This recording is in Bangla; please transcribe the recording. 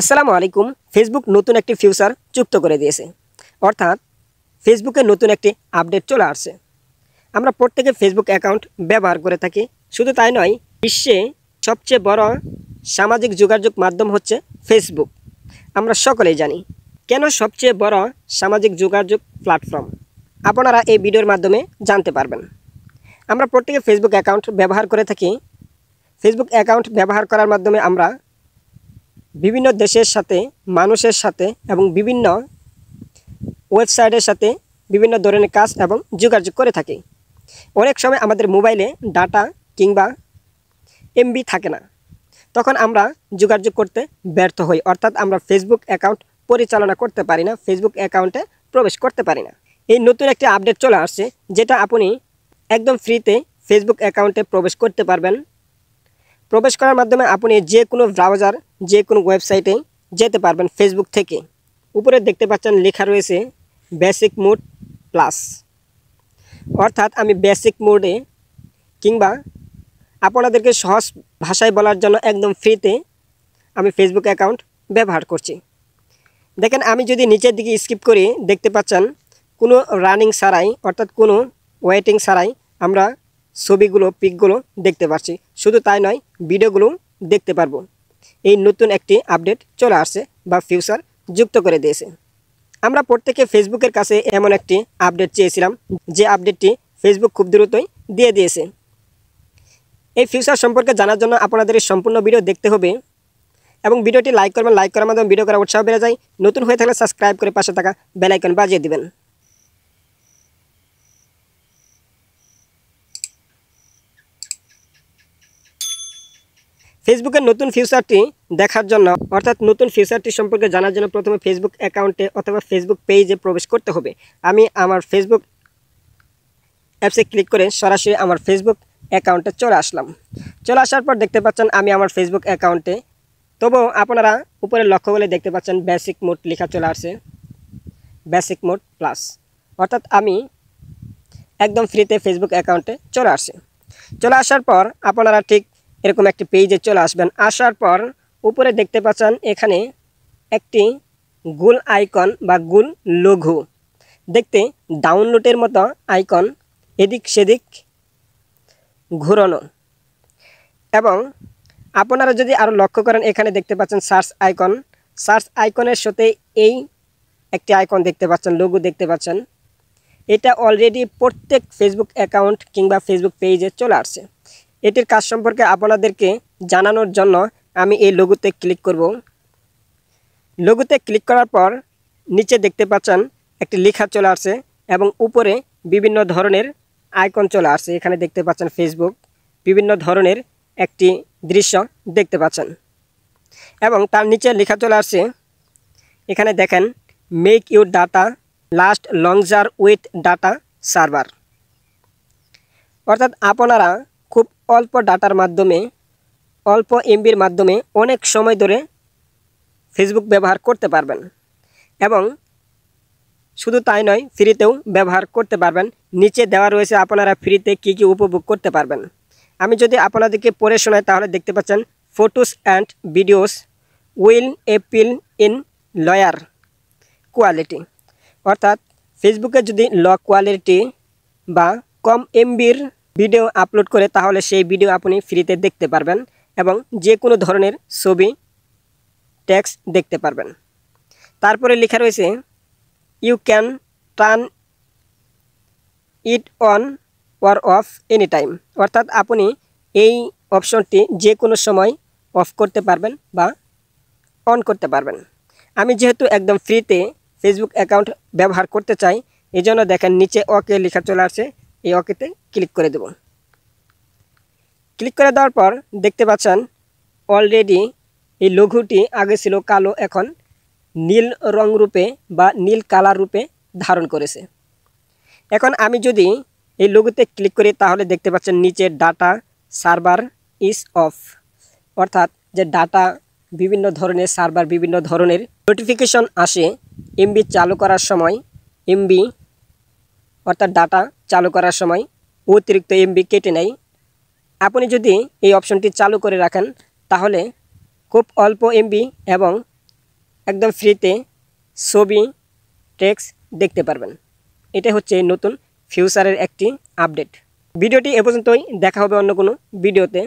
আসসালামু আলাইকুম। ফেসবুক নতুন একটি ফিচার যুক্ত করে দিয়েছে, অর্থাৎ ফেসবুকে নতুন একটি আপডেট চলে আসছে। আমরা প্রত্যেকে ফেসবুক অ্যাকাউন্ট ব্যবহার করে থাকি। শুধু তাই নয়, বিশ্বে সবচেয়ে বড় সামাজিক যোগাযোগ মাধ্যম হচ্ছে ফেসবুক। আমরা সকলেই জানি কেন সবচেয়ে বড় সামাজিক যোগাযোগ প্ল্যাটফর্ম। আপনারা এই ভিডিওর মাধ্যমে জানতে পারবেন। আমরা প্রত্যেকে ফেসবুক অ্যাকাউন্ট ব্যবহার করে থাকি। ফেসবুক অ্যাকাউন্ট ব্যবহার করার মাধ্যমে আমরা বিভিন্ন দেশের সাথে, মানুষের সাথে এবং বিভিন্ন ওয়েবসাইটের সাথে বিভিন্ন ধরনের কাজ এবং যোগাযোগ করে থাকি। অনেক সময় আমাদের মোবাইলে ডাটা কিংবা এমবি থাকে না, তখন আমরা যোগাযোগ করতে ব্যর্থ হই, অর্থাৎ আমরা ফেসবুক অ্যাকাউন্ট পরিচালনা করতে পারি না, ফেসবুক অ্যাকাউন্টে প্রবেশ করতে পারি না। এই নতুন একটি আপডেট চলে আসছে, যেটা আপনি একদম ফ্রিতে ফেসবুক অ্যাকাউন্টে প্রবেশ করতে পারবেন। প্রবেশ করার মাধ্যমে আপনি যে কোনো ব্রাউজার, যে কোনো ওয়েবসাইটে যেতে পারবেন ফেসবুক থেকে। উপরে দেখতে পাচ্ছেন লেখা রয়েছে বেসিক মোড প্লাস, অর্থাৎ আমি বেসিক মোডে কিংবা আপনাদেরকে সহজ ভাষায় বলার জন্য একদম ফ্রিতে আমি ফেসবুক অ্যাকাউন্ট ব্যবহার করছি। দেখেন, আমি যদি নিচের দিকে স্কিপ করি, দেখতে পাচ্ছেন কোনো রানিং ছাড়াই, অর্থাৎ কোনো ওয়েটিং ছাড়াই আমরা ছবিগুলো, পিকগুলো দেখতে পাচ্ছি। শুধু তাই নয়, ভিডিওগুলো দেখতে পারবো। এই নতুন একটি আপডেট চলে আসছে বা ফিচার যুক্ত করে দিয়েছে। আমরা প্রত্যেকে ফেসবুকের কাছে এমন একটি আপডেট চেয়েছিলাম, যে আপডেটটি ফেসবুক খুব দ্রুতই দিয়ে দিয়েছে। এই ফিচার সম্পর্কে জানার জন্য আপনাদের এই সম্পূর্ণ ভিডিও দেখতে হবে এবং ভিডিওটি লাইক করবেন। লাইক করার মাধ্যমে ভিডিও করার উৎসাহ বেড়ে যায়। নতুন হয়ে থাকলে সাবস্ক্রাইব করে পাশে থাকা বেল আইকন বাজিয়ে দিবেন। ফেসবুকের নতুন ফিচারটি দেখার জন্য, অর্থাৎ নতুন ফিচারটি সম্পর্কে জানার জন্য প্রথমে ফেসবুক অ্যাকাউন্টে অথবা ফেসবুক পেজে প্রবেশ করতে হবে। আমি আমার ফেসবুক অ্যাপসে ক্লিক করে সরাসরি আমার ফেসবুক অ্যাকাউন্টে চলে আসলাম। চলে আসার পর দেখতে পাচ্ছেন আমি আমার ফেসবুক অ্যাকাউন্টে। তবুও আপনারা উপরে লক্ষ্য করলে দেখতে পাচ্ছেন বেসিক মোড লেখা চলে আসছে, বেসিক মোড প্লাস, অর্থাৎ আমি একদম ফ্রিতে ফেসবুক অ্যাকাউন্টে চলে আসছি। চলে আসার পর আপনারা ঠিক এরকম একটি পেজে চলে আসবেন। আসার পর উপরে দেখতে পাচ্ছেন এখানে একটি গোল আইকন বা গোল লঘু, দেখতে ডাউনলোডের মতো আইকন, এদিক সেদিক ঘোরানো। এবং আপনারা যদি আরও লক্ষ্য করেন, এখানে দেখতে পাচ্ছেন সার্চ আইকন। সার্চ আইকনের সাথে এই একটি আইকন দেখতে পাচ্ছেন, লঘু দেখতে পাচ্ছেন। এটা অলরেডি প্রত্যেক ফেসবুক অ্যাকাউন্ট কিংবা ফেসবুক পেজে চলে আসছে। এটির কাজ সম্পর্কে আপনাদেরকে জানানোর জন্য আমি এই লোগোতে ক্লিক করব। লোগোতে ক্লিক করার পর নিচে দেখতে পাচ্ছেন একটি লেখা চলে আসছে এবং উপরে বিভিন্ন ধরনের আইকন চলে আসছে। এখানে দেখতে পাচ্ছেন ফেসবুক, বিভিন্ন ধরনের একটি দৃশ্য দেখতে পাচ্ছেন এবং তার নিচে লেখা চলে আসছে, এখানে দেখেন make your data last longer with data server, অর্থাৎ আপনারা খুব অল্প ডাটার মাধ্যমে, অল্প এমবির মাধ্যমে অনেক সময় ধরে ফেসবুক ব্যবহার করতে পারবেন এবং শুধু তাই নয়, ফ্রিতেও ব্যবহার করতে পারবেন। নিচে দেওয়া রয়েছে আপনারা ফ্রিতে কী কী উপভোগ করতে পারবেন। আমি যদি আপনাদেরকে পড়ে শোনাই, তাহলে দেখতে পাচ্ছেন photos and videos will appeal in lawyer quality, অর্থাৎ ফেসবুকে যদি লো কোয়ালিটি বা কম এমবির ভিডিও আপলোড করে, তাহলে সেই ভিডিও আপনি ফ্রিতে দেখতে পারবেন এবং যে কোনো ধরনের ছবি, টেক্সট দেখতে পারবেন। তারপরে লেখা রয়েছে you can turn it on or off any time, অর্থাৎ আপনি এই অপশনটি যে কোনো সময় অফ করতে পারবেন বা অন করতে পারবেন। আমি যেহেতু একদম ফ্রিতে ফেসবুক অ্যাকাউন্ট ব্যবহার করতে চাই, এই জন্য দেখেন নিচে ওকে লেখা চলে আসছে, এই ওকেতে ক্লিক করে দেব। ক্লিক করে দেওয়ার পর দেখতে পাচ্ছেন অলরেডি এই লঘুটি আগে ছিল কালো, এখন নীল রং রূপে বা নীল কালার রূপে ধারণ করেছে। এখন আমি যদি এই লঘুতে ক্লিক করি, তাহলে দেখতে পাচ্ছেন নিচে ডাটা সার্ভার ইজ অফ, অর্থাৎ যে ডাটা, বিভিন্ন ধরনের সার্ভার, বিভিন্ন ধরনের নোটিফিকেশন আসে এমবি চালু করার সময়, এমবি অর্থাৎ ডাটা চালু করার সময় অতিরিক্ত এমবি কেটে নেয়। আপনি যদি এই অপশনটি চালু করে রাখেন, তাহলে খুব অল্প এমবি এবং একদম ফ্রিতে ছবি, টেক্সট দেখতে পারবেন। এটা হচ্ছে নতুন ফিউচারের একটি আপডেট। ভিডিওটি এ পর্যন্তই, দেখা হবে অন্য কোনো ভিডিওতে।